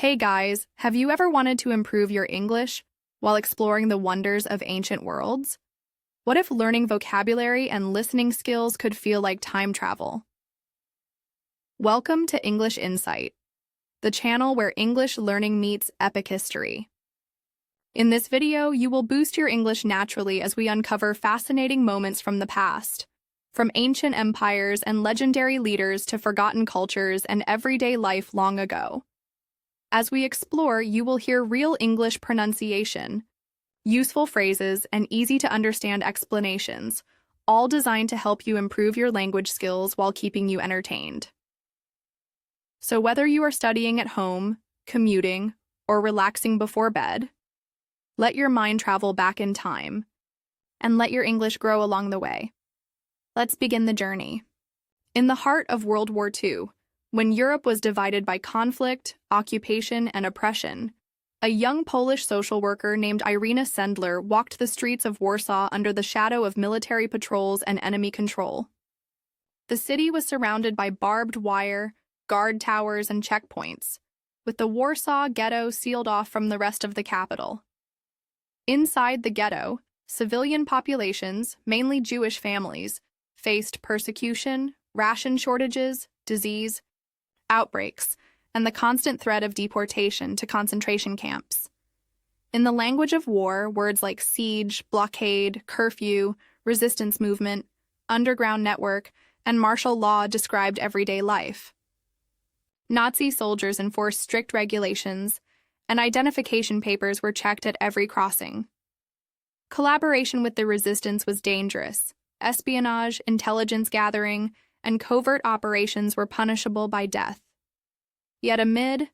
Hey guys, have you ever wanted to improve your English while exploring the wonders of ancient worlds? What if learning vocabulary and listening skills could feel like time travel? Welcome to English Insight, the channel where English learning meets epic history. In this video, you will boost your English naturally as we uncover fascinating moments from the past, from ancient empires and legendary leaders to forgotten cultures and everyday life long ago. As we explore, you will hear real English pronunciation, useful phrases, and easy-to-understand explanations, all designed to help you improve your language skills while keeping you entertained. So whether you are studying at home, commuting, or relaxing before bed, let your mind travel back in time, and let your English grow along the way. Let's begin the journey. In the heart of World War II, when Europe was divided by conflict, occupation, and oppression, a young Polish social worker named Irina Sendler walked the streets of Warsaw under the shadow of military patrols and enemy control. The city was surrounded by barbed wire, guard towers, and checkpoints, with the Warsaw Ghetto sealed off from the rest of the capital. Inside the ghetto, civilian populations, mainly Jewish families, faced persecution, ration shortages, disease, outbreaks, and the constant threat of deportation to concentration camps. In the language of war, words like siege, blockade, curfew, resistance movement, underground network, and martial law described everyday life. Nazi soldiers enforced strict regulations, and identification papers were checked at every crossing. Collaboration with the resistance was dangerous. Espionage, intelligence gathering, and covert operations were punishable by death. Yet amid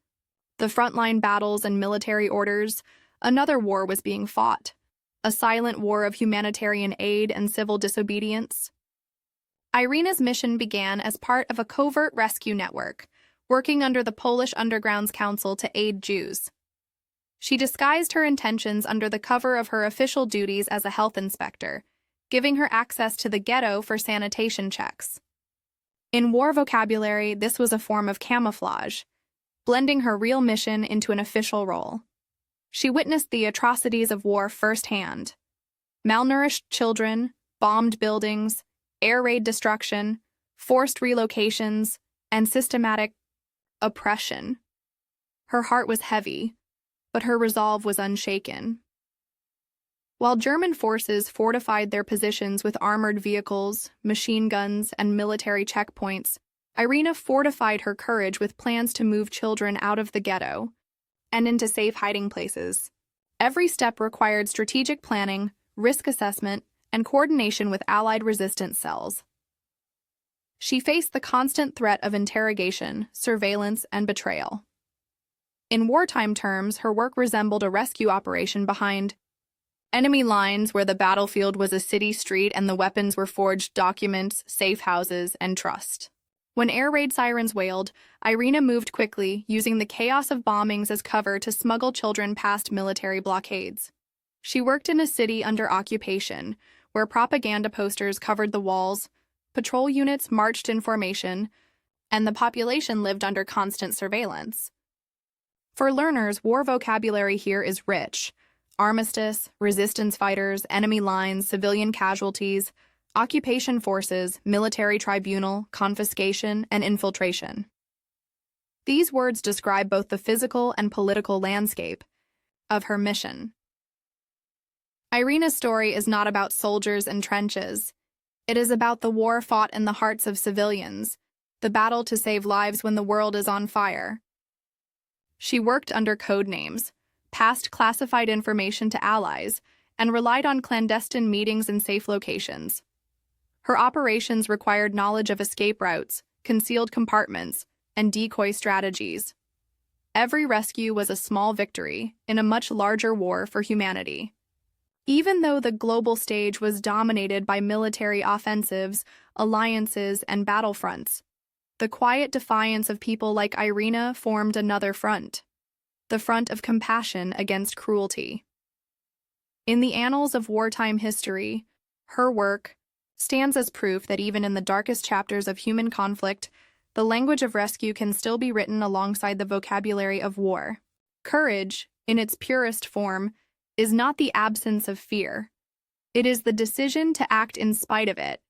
the frontline battles and military orders, another war was being fought, a silent war of humanitarian aid and civil disobedience. Irina's mission began as part of a covert rescue network, working under the Polish Underground's Council to aid Jews. She disguised her intentions under the cover of her official duties as a health inspector, giving her access to the ghetto for sanitation checks. In war vocabulary, this was a form of camouflage, blending her real mission into an official role. She witnessed the atrocities of war firsthand: malnourished children, bombed buildings, air raid destruction, forced relocations, and systematic oppression. Her heart was heavy, but her resolve was unshaken. While German forces fortified their positions with armored vehicles, machine guns, and military checkpoints, Irina fortified her courage with plans to move children out of the ghetto and into safe hiding places. Every step required strategic planning, risk assessment, and coordination with Allied resistance cells. She faced the constant threat of interrogation, surveillance, and betrayal. In wartime terms, her work resembled a rescue operation behind enemy lines where the battlefield was a city street and the weapons were forged documents, safe houses, and trust. When air raid sirens wailed, Irina moved quickly, using the chaos of bombings as cover to smuggle children past military blockades. She worked in a city under occupation, where propaganda posters covered the walls, patrol units marched in formation, and the population lived under constant surveillance. For learners, war vocabulary here is rich: armistice, resistance fighters, enemy lines, civilian casualties, occupation forces, military tribunal, confiscation, and infiltration. These words describe both the physical and political landscape of her mission. Irina's story is not about soldiers and trenches. It is about the war fought in the hearts of civilians, the battle to save lives when the world is on fire. She worked under code names, passed classified information to allies, and relied on clandestine meetings in safe locations. Her operations required knowledge of escape routes, concealed compartments, and decoy strategies. Every rescue was a small victory in a much larger war for humanity. Even though the global stage was dominated by military offensives, alliances, and battlefronts, the quiet defiance of people like Irina formed another front: the front of compassion against cruelty. In the annals of wartime history, her work stands as proof that even in the darkest chapters of human conflict, the language of rescue can still be written alongside the vocabulary of war. Courage, in its purest form, is not the absence of fear. It is the decision to act in spite of it.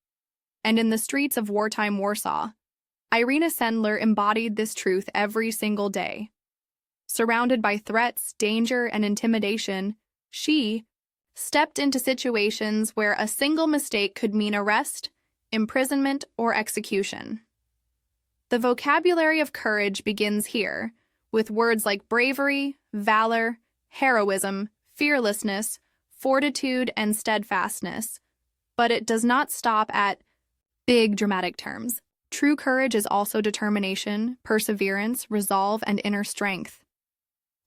And in the streets of wartime Warsaw, Irina Sendler embodied this truth every single day. Surrounded by threats, danger, and intimidation, she stepped into situations where a single mistake could mean arrest, imprisonment, or execution. The vocabulary of courage begins here, with words like bravery, valor, heroism, fearlessness, fortitude, and steadfastness. But it does not stop at big dramatic terms. True courage is also determination, perseverance, resolve, and inner strength.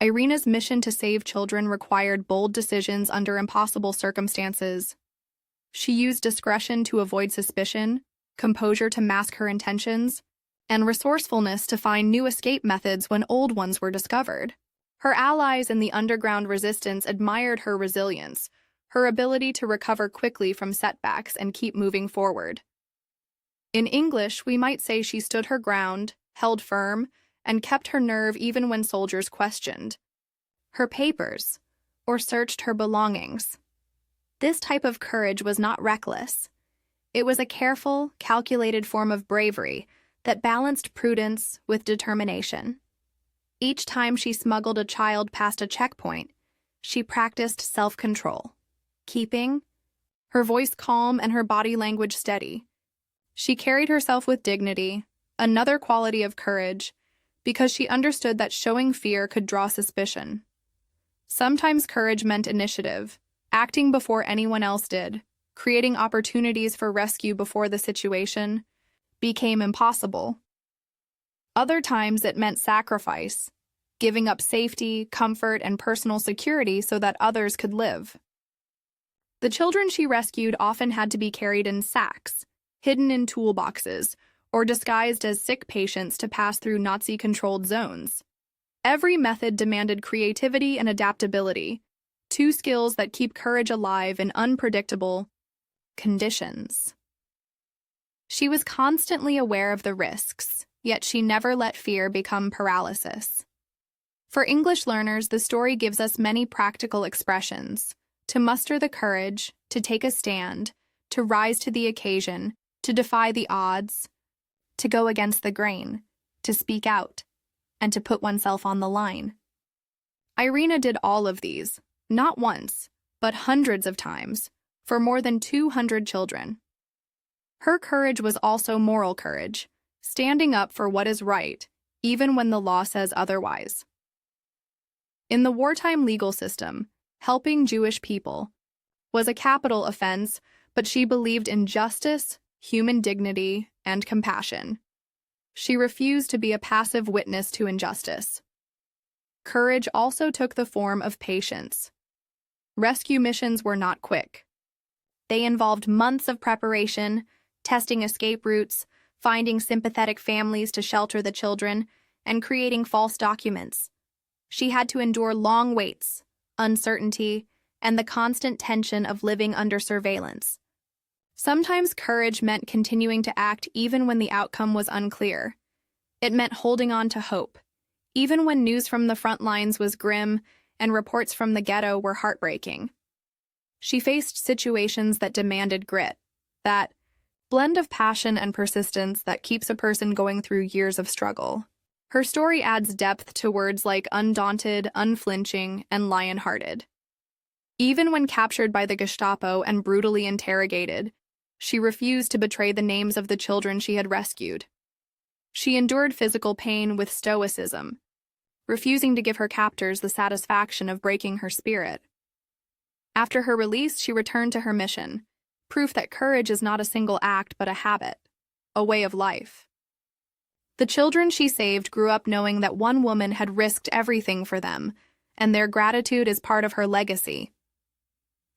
Irina's mission to save children required bold decisions under impossible circumstances. She used discretion to avoid suspicion, composure to mask her intentions, and resourcefulness to find new escape methods when old ones were discovered. Her allies in the underground resistance admired her resilience, her ability to recover quickly from setbacks and keep moving forward. In English, we might say she stood her ground, held firm, and kept her nerve even when soldiers questioned her papers or searched her belongings. This type of courage was not reckless. It was a careful, calculated form of bravery that balanced prudence with determination. Each time she smuggled a child past a checkpoint, she practiced self-control, keeping her voice calm and her body language steady. She carried herself with dignity, another quality of courage, because she understood that showing fear could draw suspicion. Sometimes courage meant initiative, acting before anyone else did, creating opportunities for rescue before the situation became impossible. Other times it meant sacrifice, giving up safety, comfort, and personal security so that others could live. The children she rescued often had to be carried in sacks, hidden in toolboxes, or disguised as sick patients to pass through Nazi-controlled zones. Every method demanded creativity and adaptability, two skills that keep courage alive in unpredictable conditions. She was constantly aware of the risks, yet she never let fear become paralysis. For English learners, the story gives us many practical expressions: to muster the courage, to take a stand, to rise to the occasion, to defy the odds, to go against the grain, to speak out, and to put oneself on the line. Irina did all of these, not once, but hundreds of times, for more than 200 children. Her courage was also moral courage, standing up for what is right, even when the law says otherwise. In the wartime legal system, helping Jewish people was a capital offense, but she believed in justice, human dignity, and compassion. She refused to be a passive witness to injustice. Courage also took the form of patience. Rescue missions were not quick. They involved months of preparation, testing escape routes, finding sympathetic families to shelter the children, and creating false documents. She had to endure long waits, uncertainty, and the constant tension of living under surveillance. Sometimes courage meant continuing to act even when the outcome was unclear. It meant holding on to hope, even when news from the front lines was grim and reports from the ghetto were heartbreaking. She faced situations that demanded grit, that blend of passion and persistence that keeps a person going through years of struggle. Her story adds depth to words like undaunted, unflinching, and lion-hearted. Even when captured by the Gestapo and brutally interrogated, she refused to betray the names of the children she had rescued. She endured physical pain with stoicism, refusing to give her captors the satisfaction of breaking her spirit. After her release, she returned to her mission, proof that courage is not a single act but a habit, a way of life. The children she saved grew up knowing that one woman had risked everything for them, and their gratitude is part of her legacy.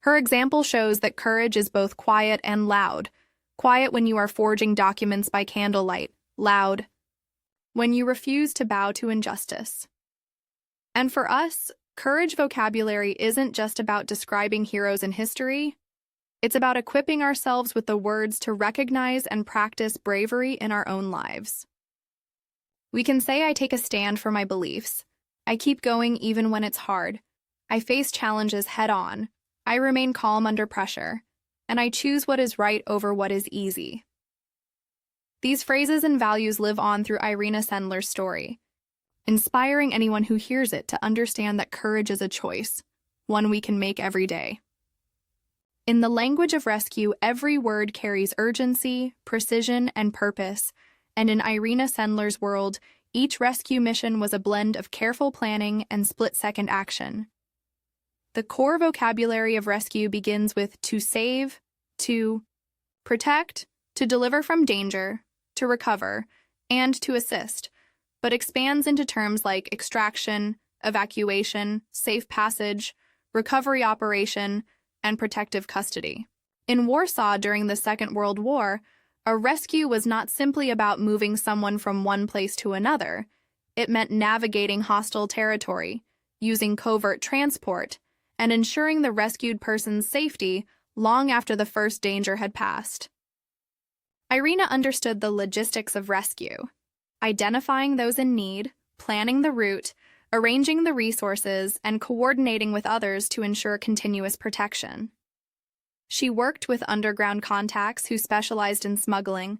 Her example shows that courage is both quiet and loud. Quiet when you are forging documents by candlelight, loud when you refuse to bow to injustice. And for us, courage vocabulary isn't just about describing heroes in history. It's about equipping ourselves with the words to recognize and practice bravery in our own lives. We can say I take a stand for my beliefs. I keep going even when it's hard. I face challenges head on. I remain calm under pressure. And I choose what is right over what is easy. These phrases and values live on through Irina Sendler's story, inspiring anyone who hears it to understand that courage is a choice, one we can make every day. In the language of rescue, every word carries urgency, precision, and purpose, and in Irina Sendler's world, each rescue mission was a blend of careful planning and split-second action. The core vocabulary of rescue begins with to save, to protect, to deliver from danger, to recover, and to assist, but expands into terms like extraction, evacuation, safe passage, recovery operation, and protective custody. In Warsaw during the Second World War, a rescue was not simply about moving someone from one place to another. It meant navigating hostile territory, using covert transport, and ensuring the rescued person's safety long after the first danger had passed. Irina understood the logistics of rescue, identifying those in need, planning the route, arranging the resources, and coordinating with others to ensure continuous protection. She worked with underground contacts who specialized in smuggling,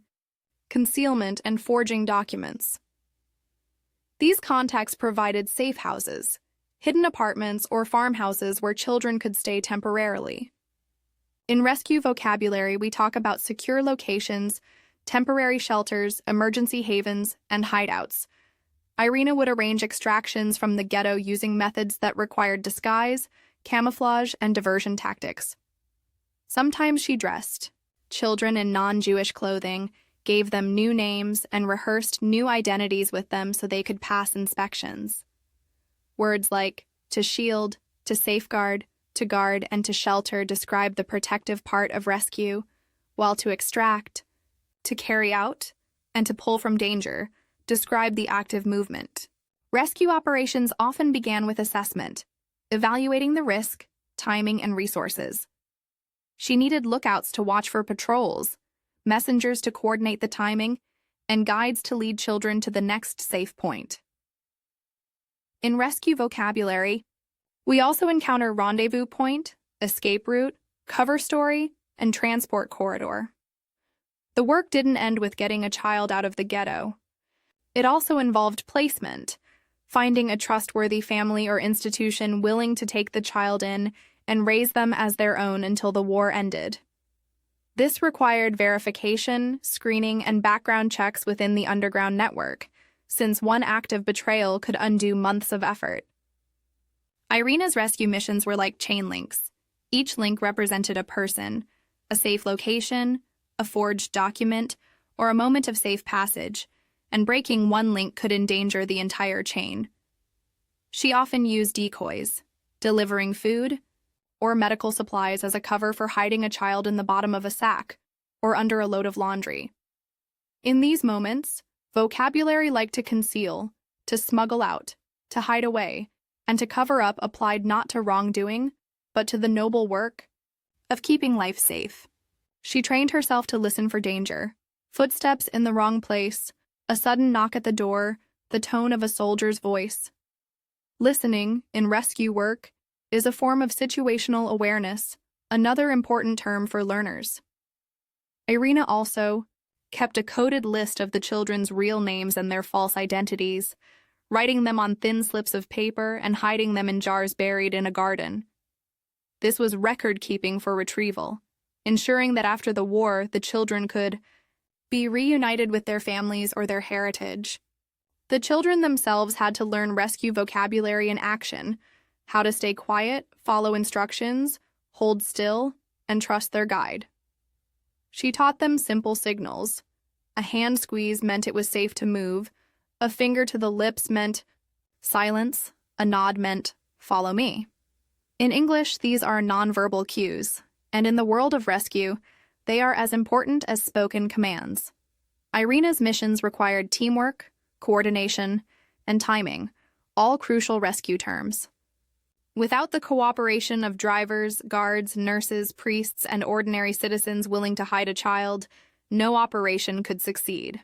concealment, and forging documents. These contacts provided safe houses, hidden apartments, or farmhouses where children could stay temporarily. In rescue vocabulary, we talk about secure locations, temporary shelters, emergency havens, and hideouts. Irina would arrange extractions from the ghetto using methods that required disguise, camouflage, and diversion tactics. Sometimes she dressed children in non-Jewish clothing, gave them new names, and rehearsed new identities with them so they could pass inspections. Words like to shield, to safeguard, to guard, and to shelter describe the protective part of rescue, while to extract, to carry out, and to pull from danger describe the active movement. Rescue operations often began with assessment, evaluating the risk, timing, and resources. She needed lookouts to watch for patrols, messengers to coordinate the timing, and guides to lead children to the next safe point. In rescue vocabulary, we also encounter rendezvous point, escape route, cover story, and transport corridor. The work didn't end with getting a child out of the ghetto. It also involved placement, finding a trustworthy family or institution willing to take the child in and raise them as their own until the war ended. This required verification, screening, and background checks within the underground network, since one act of betrayal could undo months of effort. Irina's rescue missions were like chain links. Each link represented a person, a safe location, a forged document, or a moment of safe passage, and breaking one link could endanger the entire chain. She often used decoys, delivering food or medical supplies as a cover for hiding a child in the bottom of a sack or under a load of laundry. In these moments, vocabulary like to conceal, to smuggle out, to hide away, and to cover up applied not to wrongdoing, but to the noble work of keeping life safe. She trained herself to listen for danger, footsteps in the wrong place, a sudden knock at the door, the tone of a soldier's voice. Listening, in rescue work, is a form of situational awareness, another important term for learners. Irina also kept a coded list of the children's real names and their false identities, writing them on thin slips of paper and hiding them in jars buried in a garden. This was record-keeping for retrieval, ensuring that after the war, the children could be reunited with their families or their heritage. The children themselves had to learn rescue vocabulary in action, how to stay quiet, follow instructions, hold still, and trust their guide. She taught them simple signals. A hand squeeze meant it was safe to move, a finger to the lips meant silence, a nod meant follow me. In English, these are nonverbal cues, and in the world of rescue, they are as important as spoken commands. Irina's missions required teamwork, coordination, and timing, all crucial rescue terms. Without the cooperation of drivers, guards, nurses, priests, and ordinary citizens willing to hide a child, no operation could succeed.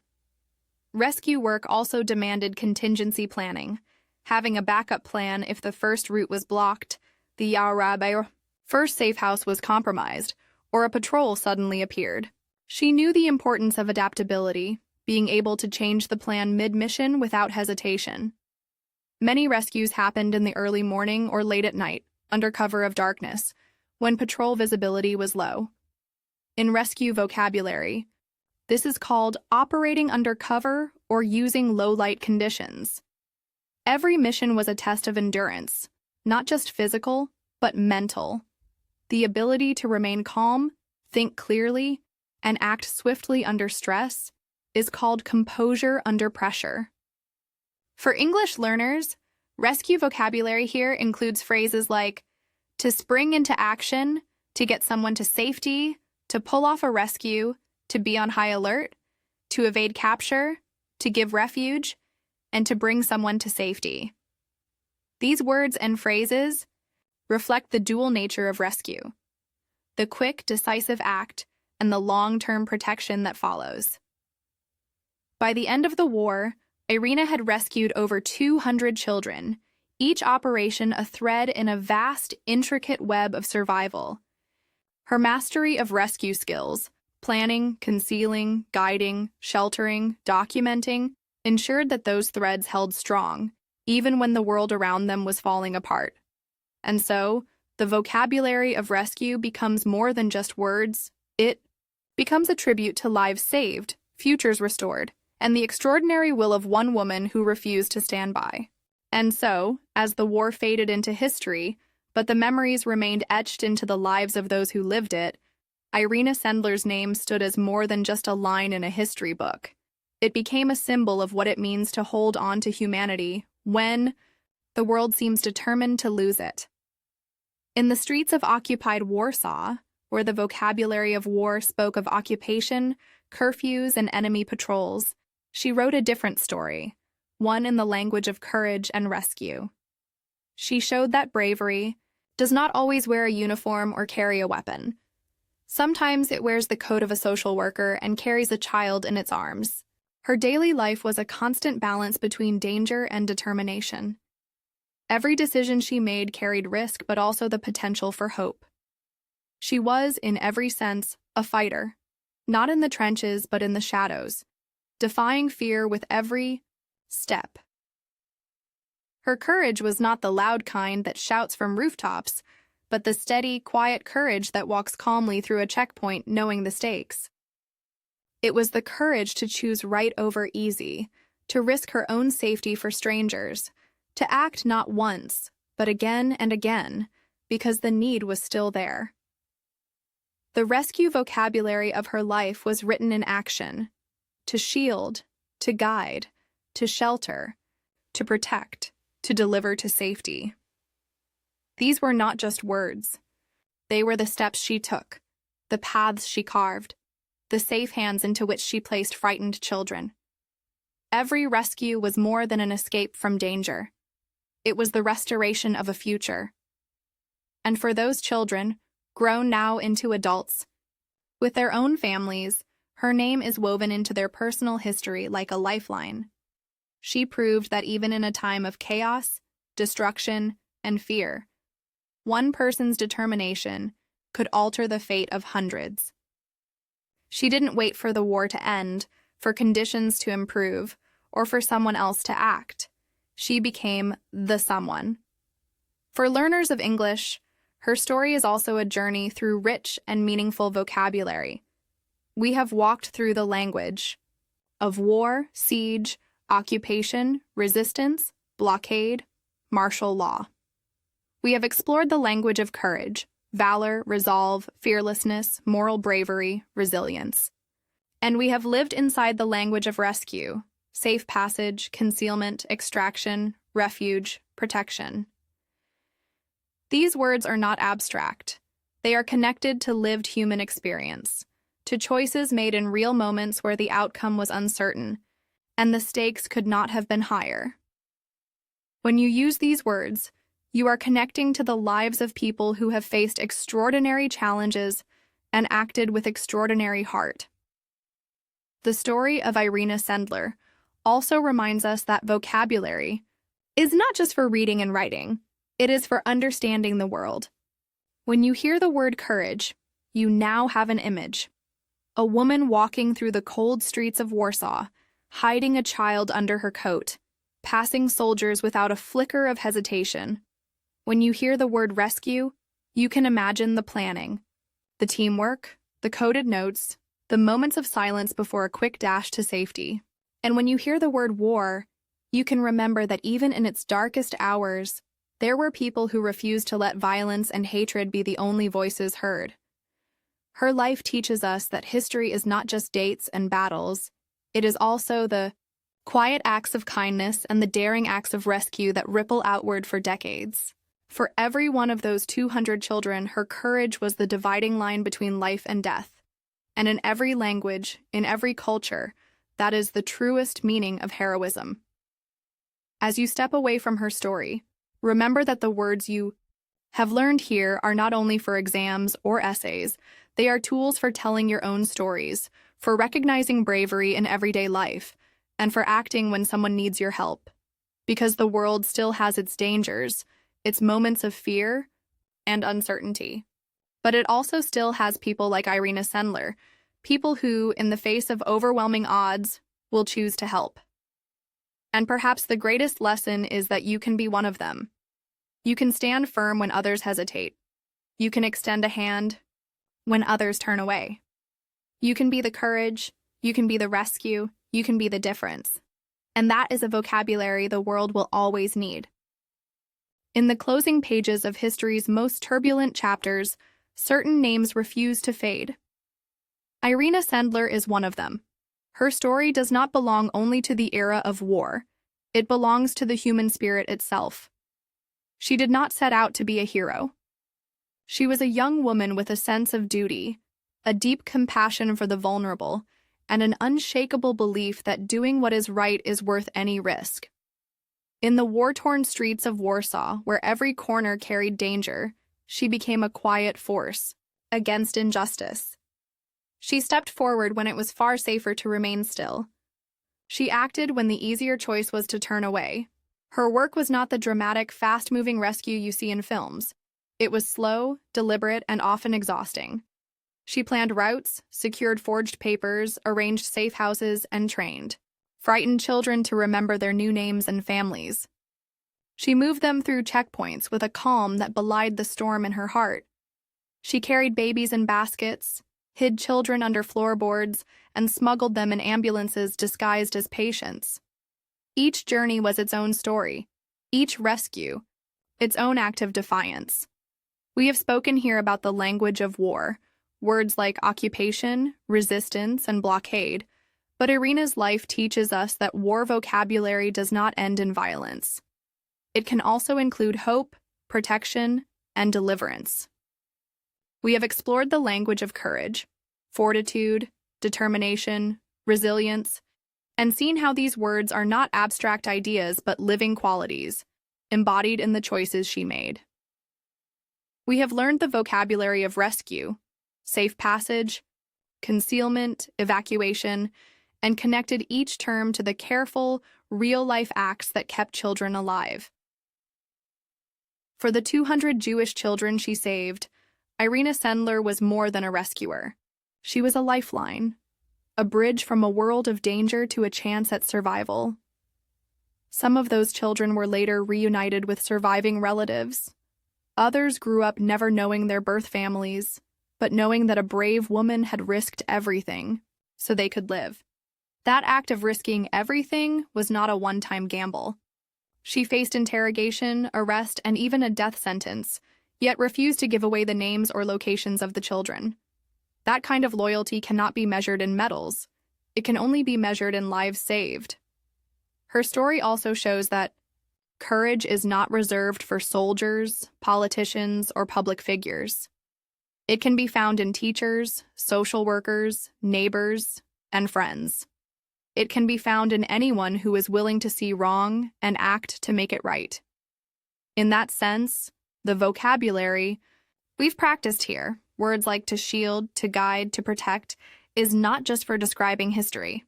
Rescue work also demanded contingency planning, having a backup plan if the first route was blocked, the Yaorabai first safe house was compromised, or a patrol suddenly appeared. She knew the importance of adaptability, being able to change the plan mid-mission without hesitation. Many rescues happened in the early morning or late at night, under cover of darkness, when patrol visibility was low. In rescue vocabulary, this is called operating under cover or using low-light conditions. Every mission was a test of endurance, not just physical, but mental. The ability to remain calm, think clearly, and act swiftly under stress is called composure under pressure. For English learners, rescue vocabulary here includes phrases like to spring into action, to get someone to safety, to pull off a rescue, to be on high alert, to evade capture, to give refuge, and to bring someone to safety. These words and phrases reflect the dual nature of rescue, the quick, decisive act, and the long-term protection that follows. By the end of the war, Irina had rescued over 200 children, each operation a thread in a vast, intricate web of survival. Her mastery of rescue skills, planning, concealing, guiding, sheltering, documenting, ensured that those threads held strong, even when the world around them was falling apart. And so, the vocabulary of rescue becomes more than just words. It becomes a tribute to lives saved, futures restored, and the extraordinary will of one woman who refused to stand by. And so, as the war faded into history, but the memories remained etched into the lives of those who lived it, Irina Sendler's name stood as more than just a line in a history book. It became a symbol of what it means to hold on to humanity when the world seems determined to lose it. In the streets of occupied Warsaw, where the vocabulary of war spoke of occupation, curfews, and enemy patrols, she wrote a different story, one in the language of courage and rescue. She showed that bravery does not always wear a uniform or carry a weapon. Sometimes it wears the coat of a social worker and carries a child in its arms. Her daily life was a constant balance between danger and determination. Every decision she made carried risk but also the potential for hope. She was, in every sense, a fighter, not in the trenches but in the shadows, defying fear with every step. Her courage was not the loud kind that shouts from rooftops, but the steady, quiet courage that walks calmly through a checkpoint knowing the stakes. It was the courage to choose right over easy, to risk her own safety for strangers, to act not once, but again and again, because the need was still there. The rescue vocabulary of her life was written in action: to shield, to guide, to shelter, to protect, to deliver to safety. These were not just words. They were the steps she took, the paths she carved, the safe hands into which she placed frightened children. Every rescue was more than an escape from danger. It was the restoration of a future. And for those children, grown now into adults, with their own families, her name is woven into their personal history like a lifeline. She proved that even in a time of chaos, destruction, and fear, one person's determination could alter the fate of hundreds. She didn't wait for the war to end, for conditions to improve, or for someone else to act. She became the someone. For learners of English, her story is also a journey through rich and meaningful vocabulary. We have walked through the language of war, siege, occupation, resistance, blockade, martial law. We have explored the language of courage, valor, resolve, fearlessness, moral bravery, resilience. And we have lived inside the language of rescue, safe passage, concealment, extraction, refuge, protection. These words are not abstract. They are connected to lived human experience, to choices made in real moments where the outcome was uncertain, and the stakes could not have been higher. When you use these words, you are connecting to the lives of people who have faced extraordinary challenges and acted with extraordinary heart. The story of Irina Sendler also reminds us that vocabulary is not just for reading and writing, it is for understanding the world. When you hear the word courage, you now have an image. A woman walking through the cold streets of Warsaw, hiding a child under her coat, passing soldiers without a flicker of hesitation. When you hear the word rescue, you can imagine the planning, the teamwork, the coded notes, the moments of silence before a quick dash to safety. And when you hear the word war, you can remember that even in its darkest hours, there were people who refused to let violence and hatred be the only voices heard. Her life teaches us that history is not just dates and battles, it is also the quiet acts of kindness and the daring acts of rescue that ripple outward for decades. For every one of those 200 children, her courage was the dividing line between life and death. And in every language, in every culture, that is the truest meaning of heroism. As you step away from her story, remember that the words you have learned here are not only for exams or essays, they are tools for telling your own stories, for recognizing bravery in everyday life, and for acting when someone needs your help. Because the world still has its dangers, its moments of fear and uncertainty. But it also still has people like Irina Sendler, people who, in the face of overwhelming odds, will choose to help. And perhaps the greatest lesson is that you can be one of them. You can stand firm when others hesitate. You can extend a hand when others turn away. You can be the courage, you can be the rescue, you can be the difference. And that is a vocabulary the world will always need. In the closing pages of history's most turbulent chapters, certain names refuse to fade. Irina Sendler is one of them. Her story does not belong only to the era of war. It belongs to the human spirit itself. She did not set out to be a hero. She was a young woman with a sense of duty, a deep compassion for the vulnerable, and an unshakable belief that doing what is right is worth any risk. In the war-torn streets of Warsaw, where every corner carried danger, she became a quiet force against injustice. She stepped forward when it was far safer to remain still. She acted when the easier choice was to turn away. Her work was not the dramatic, fast-moving rescue you see in films. It was slow, deliberate, and often exhausting. She planned routes, secured forged papers, arranged safe houses, and trained frightened children to remember their new names and families. She moved them through checkpoints with a calm that belied the storm in her heart. She carried babies in baskets, hid children under floorboards, and smuggled them in ambulances disguised as patients. Each journey was its own story, each rescue, its own act of defiance. We have spoken here about the language of war, words like occupation, resistance, and blockade, but Irina's life teaches us that war vocabulary does not end in violence. It can also include hope, protection, and deliverance. We have explored the language of courage, fortitude, determination, resilience, and seen how these words are not abstract ideas but living qualities, embodied in the choices she made. We have learned the vocabulary of rescue, safe passage, concealment, evacuation, and connected each term to the careful, real-life acts that kept children alive. For the 200 Jewish children she saved, Irina Sendler was more than a rescuer. She was a lifeline, a bridge from a world of danger to a chance at survival. Some of those children were later reunited with surviving relatives. Others grew up never knowing their birth families, but knowing that a brave woman had risked everything so they could live. That act of risking everything was not a one-time gamble. She faced interrogation, arrest, and even a death sentence, yet refused to give away the names or locations of the children. That kind of loyalty cannot be measured in medals. It can only be measured in lives saved. Her story also shows that courage is not reserved for soldiers, politicians, or public figures. It can be found in teachers, social workers, neighbors, and friends. It can be found in anyone who is willing to see wrong and act to make it right. In that sense, the vocabulary we've practiced here, words like to shield, to guide, to protect, is not just for describing history.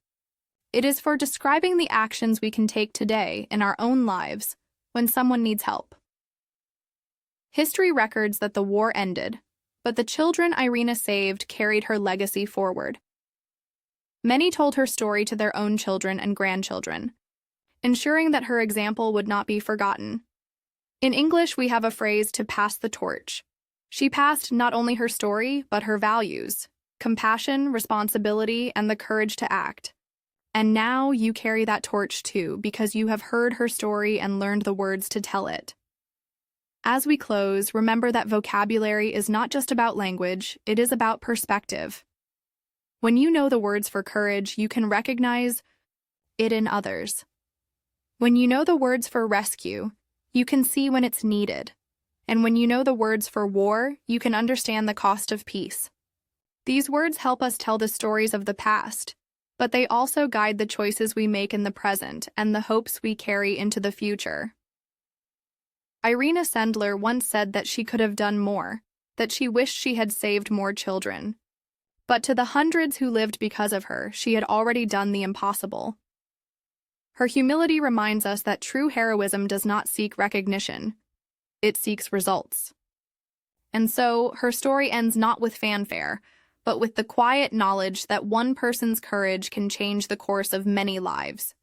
It is for describing the actions we can take today in our own lives when someone needs help. History records that the war ended, but the children Irina saved carried her legacy forward. Many told her story to their own children and grandchildren, ensuring that her example would not be forgotten. In English, we have a phrase to pass the torch. She passed not only her story, but her values, compassion, responsibility, and the courage to act. And now you carry that torch too, because you have heard her story and learned the words to tell it. As we close, remember that vocabulary is not just about language, it is about perspective. When you know the words for courage, you can recognize it in others. When you know the words for rescue, you can see when it's needed. And when you know the words for war, you can understand the cost of peace. These words help us tell the stories of the past, but they also guide the choices we make in the present and the hopes we carry into the future. Irina Sendler once said that she could have done more, that she wished she had saved more children. But to the hundreds who lived because of her, she had already done the impossible. Her humility reminds us that true heroism does not seek recognition. It seeks results. And so, her story ends not with fanfare, but with the quiet knowledge that one person's courage can change the course of many lives.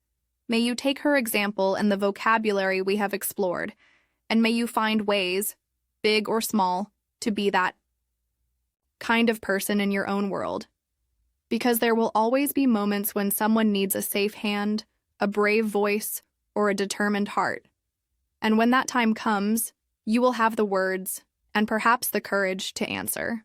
May you take her example and the vocabulary we have explored, and may you find ways, big or small, to be that kind of person in your own world. Because there will always be moments when someone needs a safe hand, a brave voice, or a determined heart. And when that time comes, you will have the words and perhaps the courage to answer.